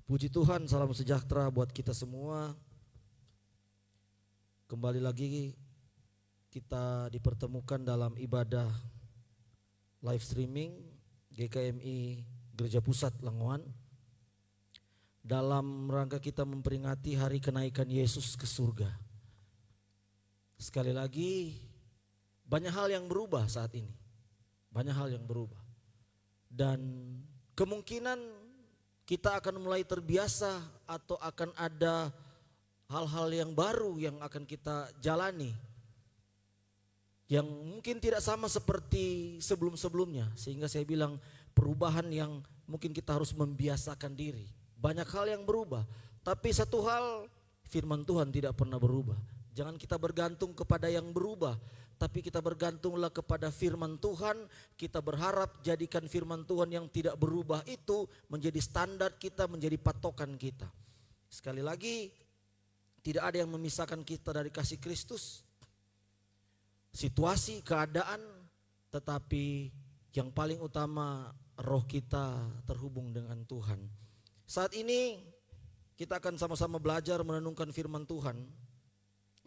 Puji Tuhan, salam sejahtera buat kita semua. Kembali lagi kita dipertemukan dalam ibadah live streaming GKMI Gereja Pusat Langoan, dalam rangka kita memperingati hari kenaikan Yesus ke surga. Sekali lagi, banyak hal yang berubah saat ini. Banyak hal yang berubah. Dan kemungkinan kita akan mulai terbiasa atau akan ada hal-hal yang baru yang akan kita jalani, yang mungkin tidak sama seperti sebelum-sebelumnya. Sehingga saya bilang perubahan yang mungkin kita harus membiasakan diri. Banyak hal yang berubah, tapi satu hal, firman Tuhan tidak pernah berubah. Jangan kita bergantung kepada yang berubah, tapi kita bergantunglah kepada firman Tuhan. Kita berharap jadikan firman Tuhan yang tidak berubah itu menjadi standar kita, menjadi patokan kita. Sekali lagi, tidak ada yang memisahkan kita dari kasih Kristus. Situasi, keadaan, tetapi yang paling utama roh kita terhubung dengan Tuhan. Saat ini kita akan sama-sama belajar menenungkan firman Tuhan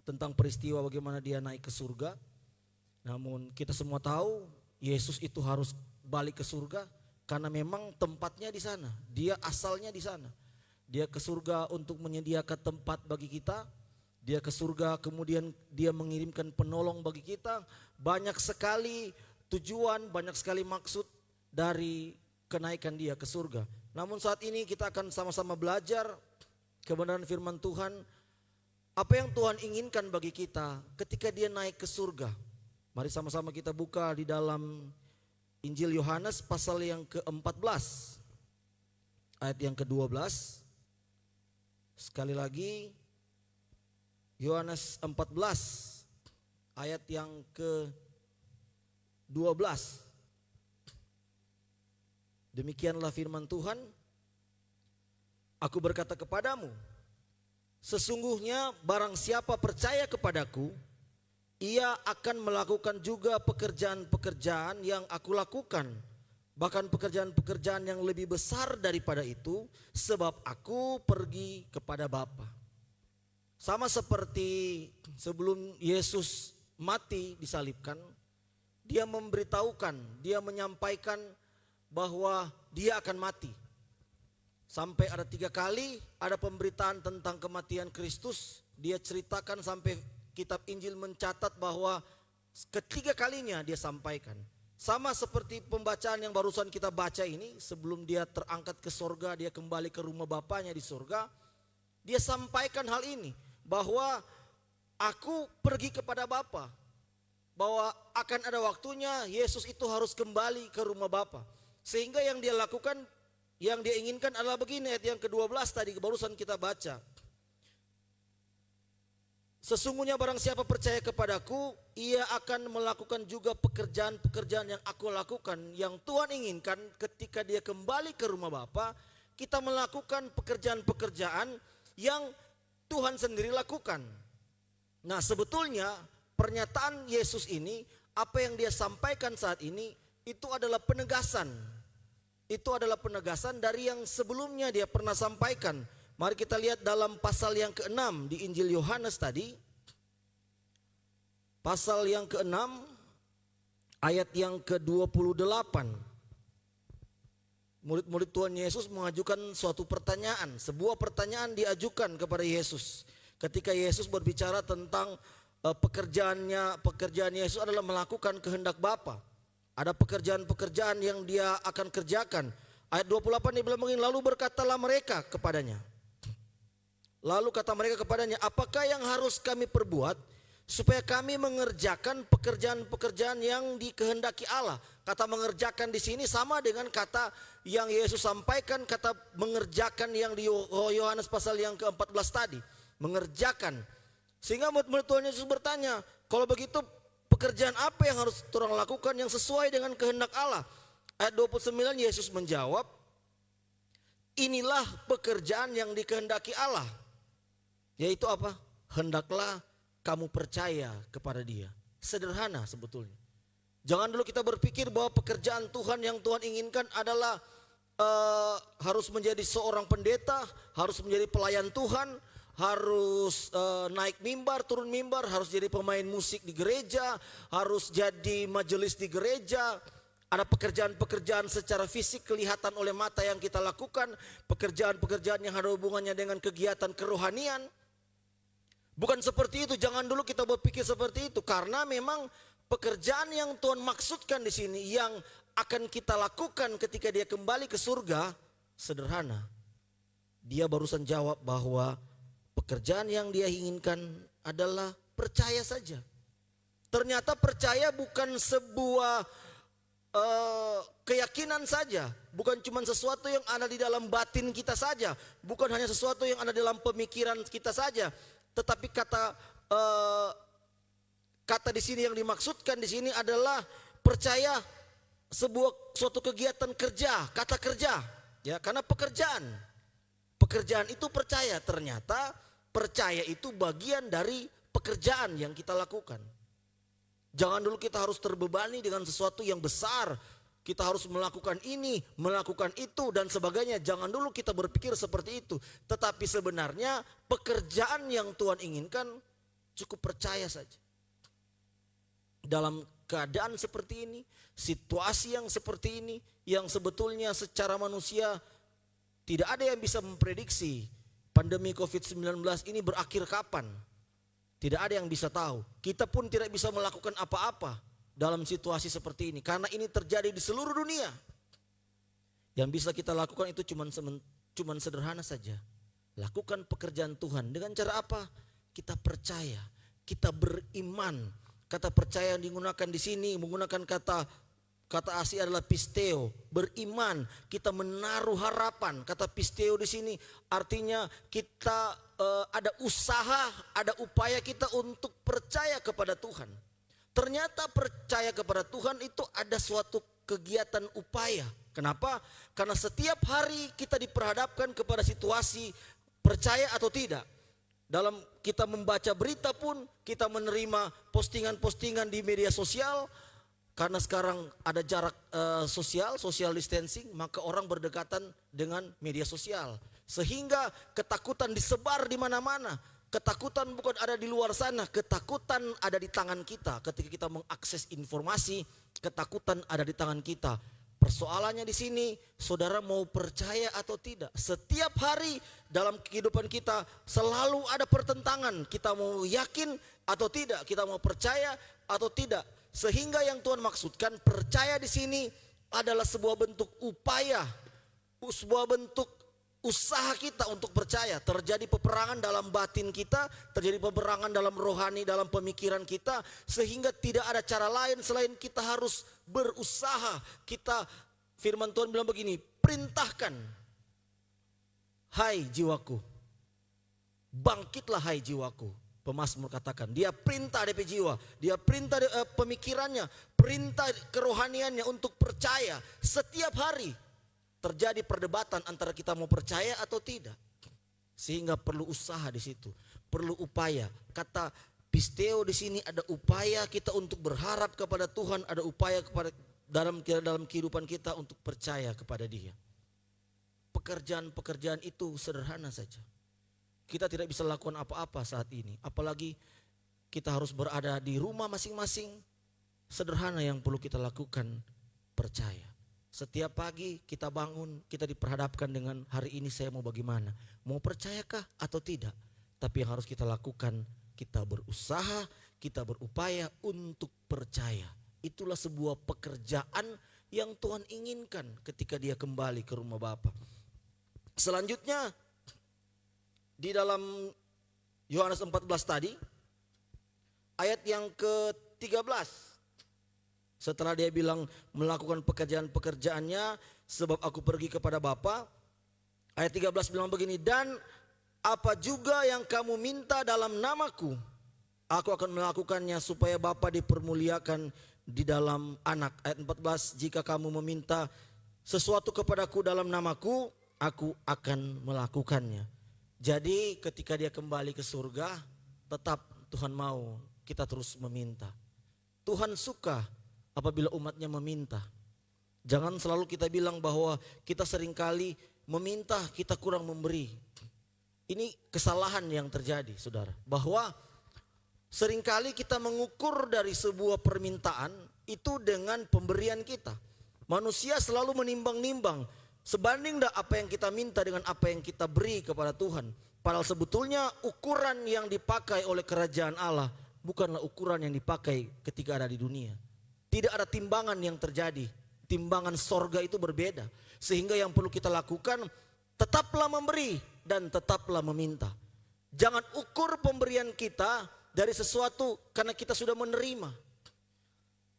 tentang peristiwa bagaimana dia naik ke surga. Namun kita semua tahu Yesus itu harus balik ke surga karena memang tempatnya di sana. Dia asalnya di sana. Dia ke surga untuk menyediakan tempat bagi kita. Dia ke surga kemudian dia mengirimkan penolong bagi kita. Banyak sekali tujuan, banyak sekali maksud dari kenaikan dia ke surga. Namun saat ini kita akan sama-sama belajar kebenaran firman Tuhan. Apa yang Tuhan inginkan bagi kita ketika dia naik ke surga. Mari sama-sama kita buka di dalam Injil Yohanes pasal yang ke-14 ayat yang ke-12. Sekali lagi Yohanes 14 ayat yang ke-12. Demikianlah firman Tuhan. Aku berkata kepadamu, sesungguhnya barang siapa percaya kepadaku, ia akan melakukan juga pekerjaan-pekerjaan yang aku lakukan. Bahkan pekerjaan-pekerjaan yang lebih besar daripada itu, sebab aku pergi kepada Bapa. Sama seperti sebelum Yesus mati disalibkan, dia memberitahukan, dia menyampaikan bahwa dia akan mati. Sampai ada 3 kali ada pemberitaan tentang kematian Kristus. Dia ceritakan sampai kitab Injil mencatat bahwa ketiga kalinya dia sampaikan. Sama seperti pembacaan yang barusan kita baca ini, sebelum dia terangkat ke sorga, dia kembali ke rumah Bapanya di sorga. Dia sampaikan hal ini, bahwa aku pergi kepada Bapa. Bahwa akan ada waktunya Yesus itu harus kembali ke rumah Bapa. Sehingga yang dia lakukan, yang dia inginkan adalah begini, ayat yang ke-12 tadi barusan kita baca. Sesungguhnya barang siapa percaya kepadaku, ia akan melakukan juga pekerjaan-pekerjaan yang aku lakukan. Yang Tuhan inginkan ketika dia kembali ke rumah Bapa, kita melakukan pekerjaan-pekerjaan yang Tuhan sendiri lakukan. Nah, sebetulnya pernyataan Yesus ini, apa yang dia sampaikan saat ini, itu adalah penegasan. Itu adalah penegasan dari yang sebelumnya dia pernah sampaikan. Mari kita lihat dalam pasal yang ke-6 di Injil Yohanes tadi. Pasal yang ke-6 ayat yang ke-28. Murid-murid Tuhan Yesus mengajukan suatu pertanyaan. Sebuah pertanyaan diajukan kepada Yesus. Ketika Yesus berbicara tentang pekerjaan Yesus adalah melakukan kehendak Bapa. Ada pekerjaan-pekerjaan yang dia akan kerjakan. Ayat 28 dia bilang begini, lalu berkatalah mereka kepadanya. Lalu kata mereka kepadanya, apakah yang harus kami perbuat supaya kami mengerjakan pekerjaan-pekerjaan yang dikehendaki Allah? Kata mengerjakan di sini sama dengan kata yang Yesus sampaikan, kata mengerjakan yang di Yohanes pasal yang ke-14 tadi. Mengerjakan. Sehingga murid-murid Tuhan Yesus bertanya, kalau begitu pekerjaan apa yang harus orang lakukan yang sesuai dengan kehendak Allah? Ayat 29 Yesus menjawab, inilah pekerjaan yang dikehendaki Allah. Yaitu apa? Hendaklah kamu percaya kepada Dia. Sederhana sebetulnya. Jangan dulu kita berpikir bahwa pekerjaan Tuhan yang Tuhan inginkan adalah harus menjadi seorang pendeta, harus menjadi pelayan Tuhan, harus naik mimbar, turun mimbar, harus jadi pemain musik di gereja, harus jadi majelis di gereja. Ada pekerjaan-pekerjaan secara fisik kelihatan oleh mata yang kita lakukan, pekerjaan-pekerjaan yang ada hubungannya dengan kegiatan kerohanian. Bukan seperti itu, jangan dulu kita berpikir seperti itu, karena memang pekerjaan yang Tuhan maksudkan di sini yang akan kita lakukan ketika dia kembali ke surga sederhana. Dia barusan jawab bahwa pekerjaan yang dia inginkan adalah percaya saja. Ternyata percaya bukan sebuah keyakinan saja, bukan cuma sesuatu yang ada di dalam batin kita saja, bukan hanya sesuatu yang ada dalam pemikiran kita saja, tetapi kata di sini yang dimaksudkan di sini adalah percaya suatu kegiatan kerja, kata kerja, ya, karena pekerjaan itu percaya. Ternyata percaya itu bagian dari pekerjaan yang kita lakukan. Jangan dulu kita harus terbebani dengan sesuatu yang besar. Kita harus melakukan ini, melakukan itu dan sebagainya. Jangan dulu kita berpikir seperti itu. Tetapi sebenarnya pekerjaan yang Tuhan inginkan cukup percaya saja. Dalam keadaan seperti ini, situasi yang seperti ini, yang sebetulnya secara manusia tidak ada yang bisa memprediksi pandemi COVID-19 ini berakhir kapan. Tidak ada yang bisa tahu. Kita pun tidak bisa melakukan apa-apa dalam situasi seperti ini, karena ini terjadi di seluruh dunia. Yang bisa kita lakukan itu cuman sederhana saja. Lakukan pekerjaan Tuhan dengan cara apa? Kita percaya, kita beriman. Kata percaya yang digunakan di sini menggunakan kata asli adalah pisteo, beriman. Kita menaruh harapan. Kata pisteo di sini artinya kita ada usaha, ada upaya kita untuk percaya kepada Tuhan. Ternyata percaya kepada Tuhan itu ada suatu kegiatan upaya. Kenapa? Karena setiap hari kita diperhadapkan kepada situasi percaya atau tidak. Dalam kita membaca berita pun kita menerima postingan-postingan di media sosial. Karena sekarang ada jarak social distancing, maka orang berdekatan dengan media sosial. Sehingga ketakutan disebar di mana-mana. Ketakutan bukan ada di luar sana, ketakutan ada di tangan kita. Ketika kita mengakses informasi, ketakutan ada di tangan kita. Persoalannya di sini, saudara mau percaya atau tidak? Setiap hari dalam kehidupan kita selalu ada pertentangan. Kita mau yakin atau tidak, kita mau percaya atau tidak. Sehingga yang Tuhan maksudkan percaya di sini adalah sebuah bentuk upaya, sebuah bentuk usaha kita untuk percaya. Terjadi peperangan dalam batin kita, terjadi peperangan dalam rohani, dalam pemikiran kita, sehingga tidak ada cara lain selain kita harus berusaha. Firman Tuhan bilang begini, perintahkan, hai jiwaku, bangkitlah hai jiwaku. Pemazmur katakan, dia perintah DP jiwa, dia perintah pemikirannya, perintah kerohaniannya untuk percaya. Setiap hari terjadi perdebatan antara kita mau percaya atau tidak. Sehingga perlu usaha di situ, perlu upaya. Kata pisteo di sini ada upaya kita untuk berharap kepada Tuhan, ada upaya kepada dalam kehidupan kita untuk percaya kepada Dia. Pekerjaan-pekerjaan itu sederhana saja. Kita tidak bisa lakukan apa-apa saat ini. Apalagi kita harus berada di rumah masing-masing. Sederhana yang perlu kita lakukan, percaya. Setiap pagi kita bangun, kita diperhadapkan dengan hari ini saya mau bagaimana. Mau percayakah atau tidak? Tapi yang harus kita lakukan, kita berusaha, kita berupaya untuk percaya. Itulah sebuah pekerjaan yang Tuhan inginkan ketika Dia kembali ke rumah Bapa. Selanjutnya, di dalam Yohanes 14 tadi, ayat yang ke-13. Setelah dia bilang melakukan pekerjaan-pekerjaannya sebab aku pergi kepada Bapa. Ayat 13 bilang begini, dan apa juga yang kamu minta dalam namaku, aku akan melakukannya supaya Bapa dipermuliakan di dalam anak. Ayat 14, jika kamu meminta sesuatu kepadaku dalam namaku, aku akan melakukannya. Jadi ketika dia kembali ke surga, tetap Tuhan mau kita terus meminta. Tuhan suka apabila umatnya meminta. Jangan selalu kita bilang bahwa kita seringkali meminta, kita kurang memberi. Ini kesalahan yang terjadi, saudara. Bahwa seringkali kita mengukur dari sebuah permintaan itu dengan pemberian kita. Manusia selalu menimbang-nimbang, sebanding dah apa yang kita minta dengan apa yang kita beri kepada Tuhan. Padahal sebetulnya ukuran yang dipakai oleh kerajaan Allah bukanlah ukuran yang dipakai ketika ada di dunia. Tidak ada timbangan yang terjadi. Timbangan sorga itu berbeda. Sehingga yang perlu kita lakukan, tetaplah memberi dan tetaplah meminta. Jangan ukur pemberian kita dari sesuatu karena kita sudah menerima.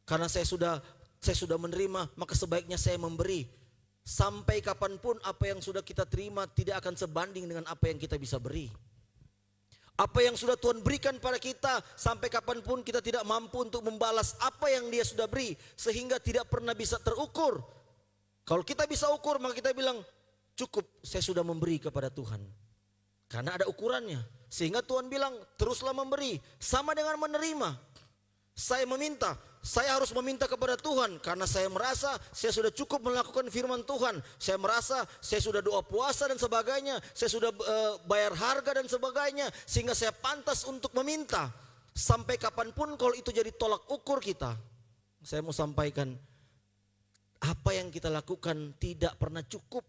Karena saya sudah menerima, maka sebaiknya saya memberi. Sampai kapanpun apa yang sudah kita terima tidak akan sebanding dengan apa yang kita bisa beri. Apa yang sudah Tuhan berikan pada kita, sampai kapanpun kita tidak mampu untuk membalas apa yang Dia sudah beri, sehingga tidak pernah bisa terukur. Kalau kita bisa ukur, maka kita bilang, cukup saya sudah memberi kepada Tuhan. Karena ada ukurannya. Sehingga Tuhan bilang, teruslah memberi. Sama dengan menerima. Saya meminta, saya harus meminta kepada Tuhan. Karena saya merasa saya sudah cukup melakukan firman Tuhan. Saya merasa saya sudah doa puasa dan sebagainya. Saya sudah bayar harga dan sebagainya. Sehingga saya pantas untuk meminta. Sampai kapanpun kalau itu jadi tolak ukur kita. Saya mau sampaikan, apa yang kita lakukan tidak pernah cukup.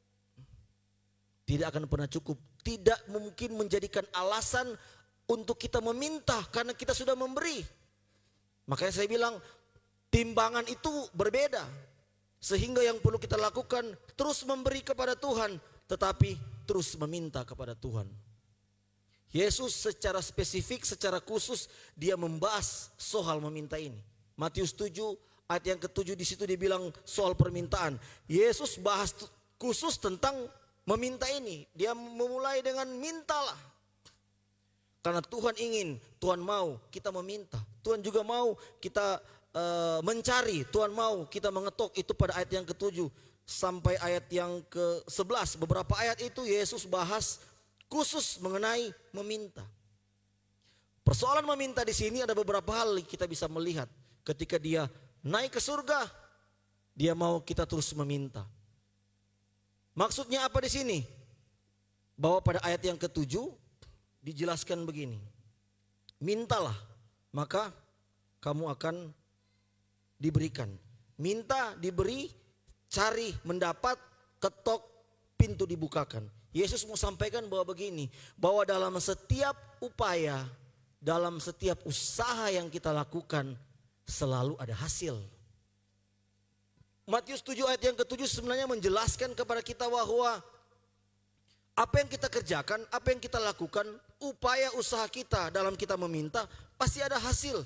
Tidak akan pernah cukup. Tidak mungkin menjadikan alasan untuk kita meminta karena kita sudah memberi. Makanya saya bilang timbangan itu berbeda. Sehingga yang perlu kita lakukan terus memberi kepada Tuhan, tetapi terus meminta kepada Tuhan. Yesus secara spesifik, secara khusus dia membahas soal meminta ini. Matius 7 ayat yang ke-7 di situ dia bilang soal permintaan. Yesus bahas khusus tentang meminta ini. Dia memulai dengan mintalah. Karena Tuhan ingin, Tuhan mau kita meminta. Tuhan juga mau kita mencari. Tuhan mau kita mengetuk. Itu pada ayat yang ke-7 sampai ayat yang ke-11. Beberapa ayat itu Yesus bahas khusus mengenai meminta. Persoalan meminta di sini ada beberapa hal kita bisa melihat. Ketika dia naik ke surga, dia mau kita terus meminta. Maksudnya apa di sini? Bahwa pada ayat yang ke-7 dijelaskan begini. Mintalah, maka kamu akan diberikan. Minta, diberi, cari, mendapat, ketok, pintu dibukakan. Yesus mau sampaikan bahwa begini, bahwa dalam setiap upaya, dalam setiap usaha yang kita lakukan, selalu ada hasil. Matius 7 ayat yang ke-7 sebenarnya menjelaskan kepada kita bahwa apa yang kita kerjakan, apa yang kita lakukan, upaya usaha kita dalam kita meminta, pasti ada hasil.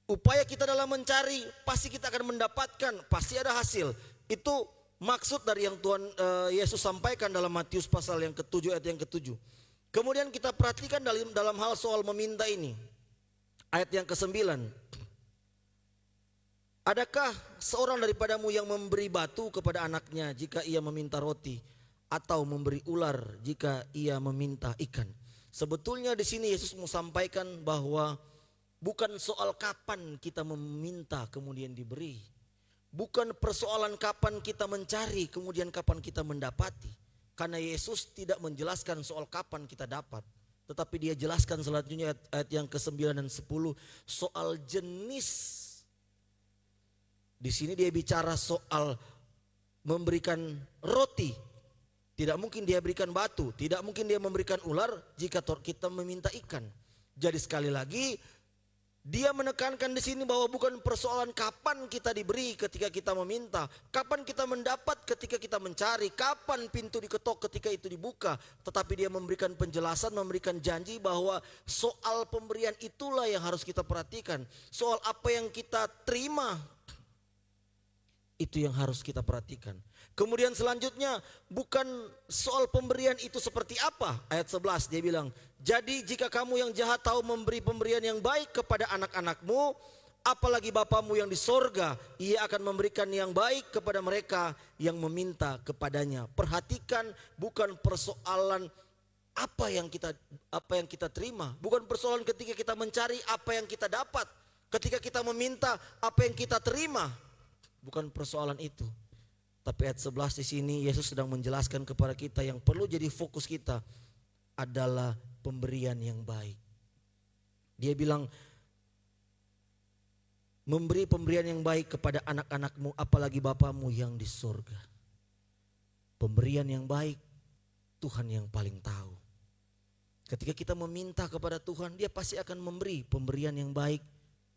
Upaya kita dalam mencari, pasti kita akan mendapatkan, pasti ada hasil. Itu maksud dari yang Tuhan Yesus sampaikan dalam Matius pasal yang ke-7 ayat yang ke-7. Kemudian kita perhatikan dalam hal soal meminta ini. Ayat yang ke-9. Adakah seorang daripadamu yang memberi batu kepada anaknya jika ia meminta roti? Atau memberi ular jika ia meminta ikan. Sebetulnya di sini Yesus mau sampaikan bahwa bukan soal kapan kita meminta kemudian diberi. Bukan persoalan kapan kita mencari kemudian kapan kita mendapati. Karena Yesus tidak menjelaskan soal kapan kita dapat. Tetapi dia jelaskan selanjutnya ayat yang ke-9 dan 10 soal jenis. Di sini dia bicara soal memberikan roti. Tidak mungkin dia berikan batu, tidak mungkin dia memberikan ular jika kita meminta ikan. Jadi sekali lagi dia menekankan di sini bahwa bukan persoalan kapan kita diberi ketika kita meminta, kapan kita mendapat ketika kita mencari, kapan pintu diketok ketika itu dibuka. Tetapi dia memberikan penjelasan, memberikan janji bahwa soal pemberian itulah yang harus kita perhatikan. Soal apa yang kita terima, itu yang harus kita perhatikan. Kemudian selanjutnya bukan soal pemberian itu seperti apa. Ayat 11 dia bilang, jadi jika kamu yang jahat tahu memberi pemberian yang baik kepada anak-anakmu, apalagi Bapamu yang di sorga, ia akan memberikan yang baik kepada mereka yang meminta kepadanya. Perhatikan, bukan persoalan apa yang kita terima, bukan persoalan ketika kita mencari apa yang kita dapat, ketika kita meminta apa yang kita terima. bukan persoalan itu. Tapi ayat 11 di sini Yesus sedang menjelaskan kepada kita yang perlu jadi fokus kita adalah pemberian yang baik. Dia bilang, memberi pemberian yang baik kepada anak-anakmu, apalagi Bapamu yang di surga. Pemberian yang baik, Tuhan yang paling tahu. Ketika kita meminta kepada Tuhan, Dia pasti akan memberi pemberian yang baik,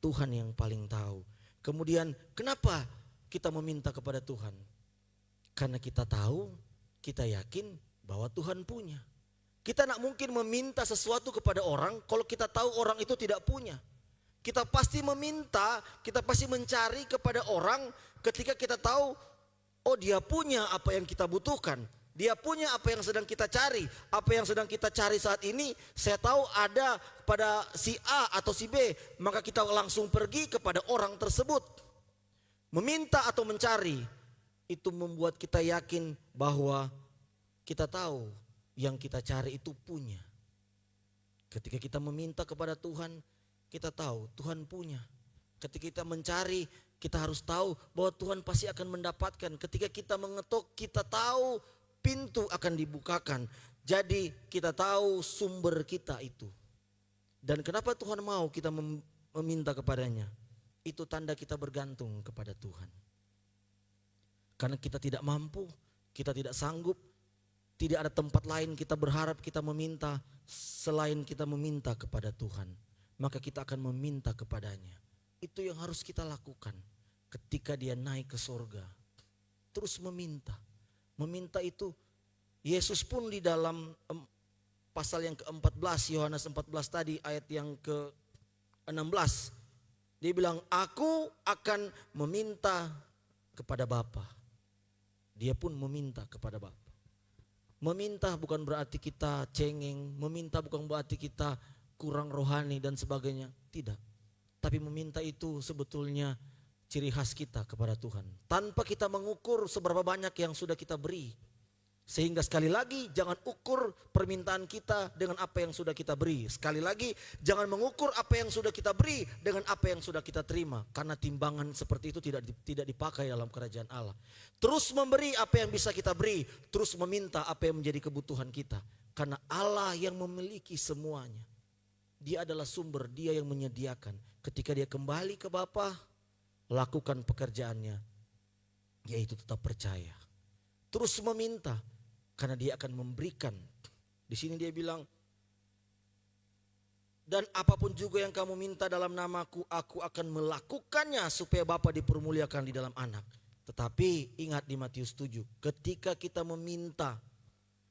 Tuhan yang paling tahu. Kemudian kenapa kita meminta kepada Tuhan? Karena kita tahu, kita yakin bahwa Tuhan punya. Kita tidak mungkin meminta sesuatu kepada orang kalau kita tahu orang itu tidak punya. Kita pasti meminta, kita pasti mencari kepada orang ketika kita tahu, oh dia punya apa yang kita butuhkan. Dia punya apa yang sedang kita cari. Apa yang sedang kita cari saat ini, saya tahu ada pada si A atau si B. Maka kita langsung pergi kepada orang tersebut. Meminta atau mencari, itu membuat kita yakin bahwa kita tahu yang kita cari itu punya. Ketika kita meminta kepada Tuhan, kita tahu Tuhan punya. Ketika kita mencari, kita harus tahu bahwa Tuhan pasti akan mendapatkan. Ketika kita mengetuk, kita tahu pintu akan dibukakan. Jadi kita tahu sumber kita itu. Dan kenapa Tuhan mau kita meminta kepadanya? Itu tanda kita bergantung kepada Tuhan. Karena kita tidak mampu, kita tidak sanggup. Tidak ada tempat lain kita berharap kita meminta selain kita meminta kepada Tuhan. Maka kita akan meminta kepadanya. Itu yang harus kita lakukan ketika Dia naik ke surga. Terus meminta. Meminta itu Yesus pun di dalam pasal yang ke-14, Yohanes 14 tadi ayat yang ke-16. Dia bilang, aku akan meminta kepada Bapa. Dia pun meminta kepada Bapa. Meminta bukan berarti kita cengeng, meminta bukan berarti kita kurang rohani dan sebagainya. Tidak. Tapi meminta itu sebetulnya ciri khas kita kepada Tuhan. Tanpa kita mengukur seberapa banyak yang sudah kita beri. Sehingga sekali lagi jangan ukur permintaan kita dengan apa yang sudah kita beri. Sekali lagi jangan mengukur apa yang sudah kita beri dengan apa yang sudah kita terima. Karena timbangan seperti itu tidak dipakai dalam kerajaan Allah. Terus memberi apa yang bisa kita beri. Terus meminta apa yang menjadi kebutuhan kita. Karena Allah yang memiliki semuanya. Dia adalah sumber, Dia yang menyediakan. Ketika Dia kembali ke Bapa, lakukan pekerjaannya. Yaitu tetap percaya. Terus meminta. Karena Dia akan memberikan. Di sini Dia bilang, dan apapun juga yang kamu minta dalam namaku, aku akan melakukannya supaya Bapa dipermuliakan di dalam anak. Tetapi ingat di Matius 7, ketika kita meminta,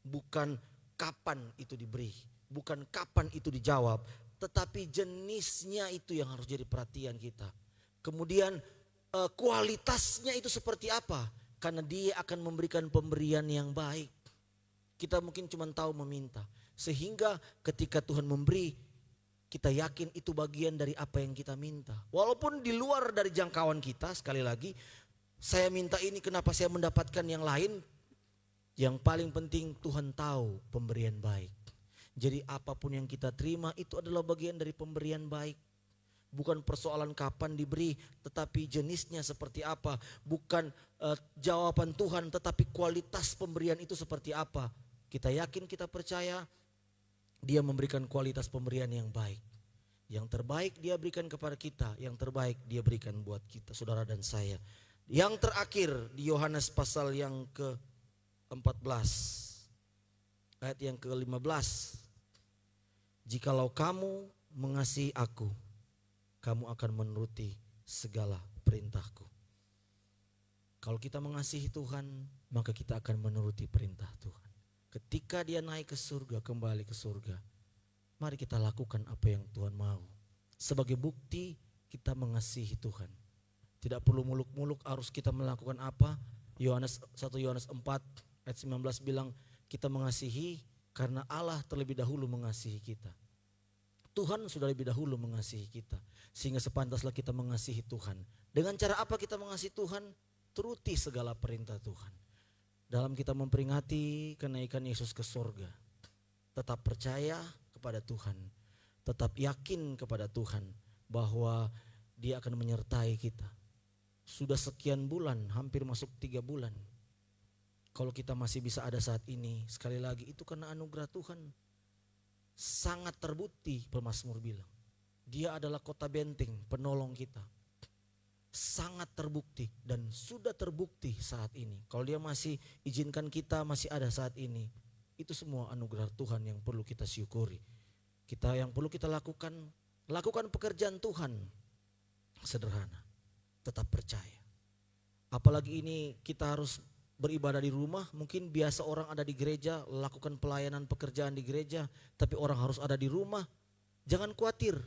bukan kapan itu diberi, bukan kapan itu dijawab, tetapi jenisnya itu yang harus jadi perhatian kita. Kemudian kualitasnya itu seperti apa? Karena Dia akan memberikan pemberian yang baik. Kita mungkin cuma tahu meminta. Sehingga ketika Tuhan memberi, kita yakin itu bagian dari apa yang kita minta. Walaupun di luar dari jangkauan kita, sekali lagi, saya minta ini kenapa saya mendapatkan yang lain. Yang paling penting Tuhan tahu pemberian baik. Jadi apapun yang kita terima itu adalah bagian dari pemberian baik. Bukan persoalan kapan diberi, tetapi jenisnya seperti apa. Bukan jawaban Tuhan, tetapi kualitas pemberian itu seperti apa. Kita yakin, kita percaya Dia memberikan kualitas pemberian yang baik. Yang terbaik Dia berikan kepada kita, yang terbaik Dia berikan buat kita, saudara dan saya. Yang terakhir di Yohanes pasal yang ke-14, ayat yang ke-15. Jikalau kamu mengasihi aku, kamu akan menuruti segala perintahku. Kalau kita mengasihi Tuhan, maka kita akan menuruti perintah Tuhan. Ketika Dia naik ke surga, kembali ke surga, mari kita lakukan apa yang Tuhan mau. Sebagai bukti kita mengasihi Tuhan. Tidak perlu muluk-muluk harus kita melakukan apa. 1 Yohanes 4 ayat 19 bilang, kita mengasihi karena Allah terlebih dahulu mengasihi kita. Tuhan sudah lebih dahulu mengasihi kita. Sehingga sepantaslah kita mengasihi Tuhan. Dengan cara apa kita mengasihi Tuhan? Turuti segala perintah Tuhan. Dalam kita memperingati kenaikan Yesus ke surga, tetap percaya kepada Tuhan. Tetap yakin kepada Tuhan bahwa Dia akan menyertai kita. Sudah sekian bulan, hampir masuk 3 bulan. Kalau kita masih bisa ada saat ini, sekali lagi itu karena anugerah Tuhan. Sangat terbukti pemazmur bilang. Dia adalah kota benteng, penolong kita. Sangat terbukti dan sudah terbukti saat ini. Kalau dia masih izinkan kita masih ada saat ini, itu semua anugerah Tuhan yang perlu kita syukuri. Yang perlu kita lakukan pekerjaan Tuhan sederhana, tetap percaya. Apalagi ini kita harus beribadah di rumah. Mungkin biasa orang ada di gereja, lakukan pelayanan pekerjaan di gereja, tapi orang harus ada di rumah. Jangan khawatir,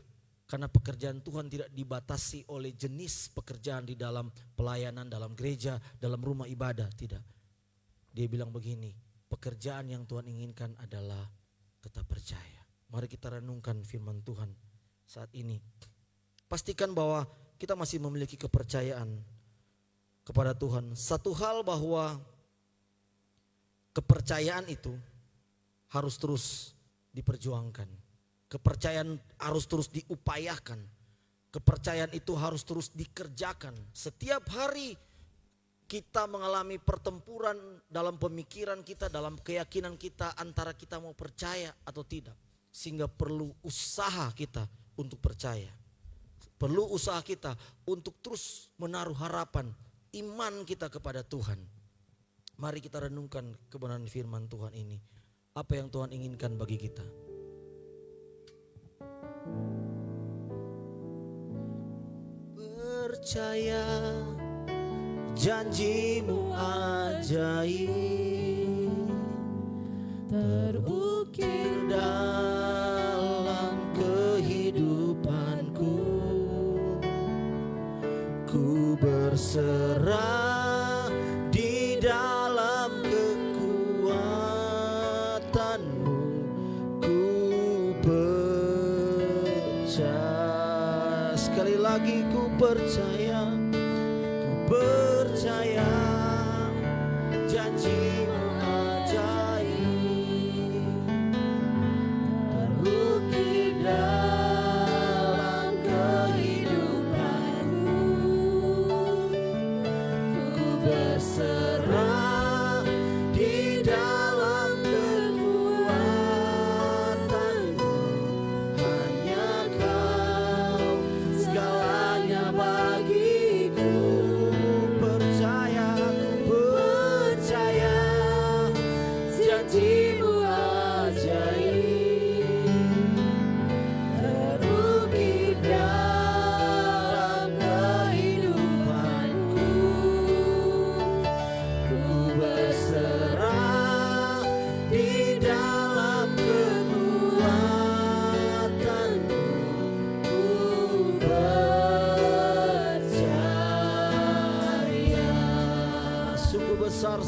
karena pekerjaan Tuhan tidak dibatasi oleh jenis pekerjaan di dalam pelayanan, dalam gereja, dalam rumah ibadah, tidak. Dia bilang begini, pekerjaan yang Tuhan inginkan adalah tetap percaya. Mari kita renungkan firman Tuhan saat ini. Pastikan bahwa kita masih memiliki kepercayaan kepada Tuhan. Satu hal bahwa kepercayaan itu harus terus diperjuangkan. Kepercayaan harus terus diupayakan. Kepercayaan itu harus terus dikerjakan. Setiap hari kita mengalami pertempuran dalam pemikiran kita, dalam keyakinan kita antara kita mau percaya atau tidak. Sehingga perlu usaha kita untuk percaya. Perlu usaha kita untuk terus menaruh harapan, iman kita kepada Tuhan. Mari kita renungkan kebenaran firman Tuhan ini. Apa yang Tuhan inginkan bagi kita. Percaya janjimu ajaib, terukir dalam kehidupanku. Ku berserah di dalam kekuatanmu. Ku percaya, sekali lagi ku percaya, janjimu ajaib, terukir dalam kehidupanku. Ku berserah di dalam kekuatanmu. Hanya Kau segalanya bagiku. Percaya, janjimu ajaib, terukir dalam kehidupanku. Ku berserah di dalam kekuatanmu. Ku percaya, sungguh besar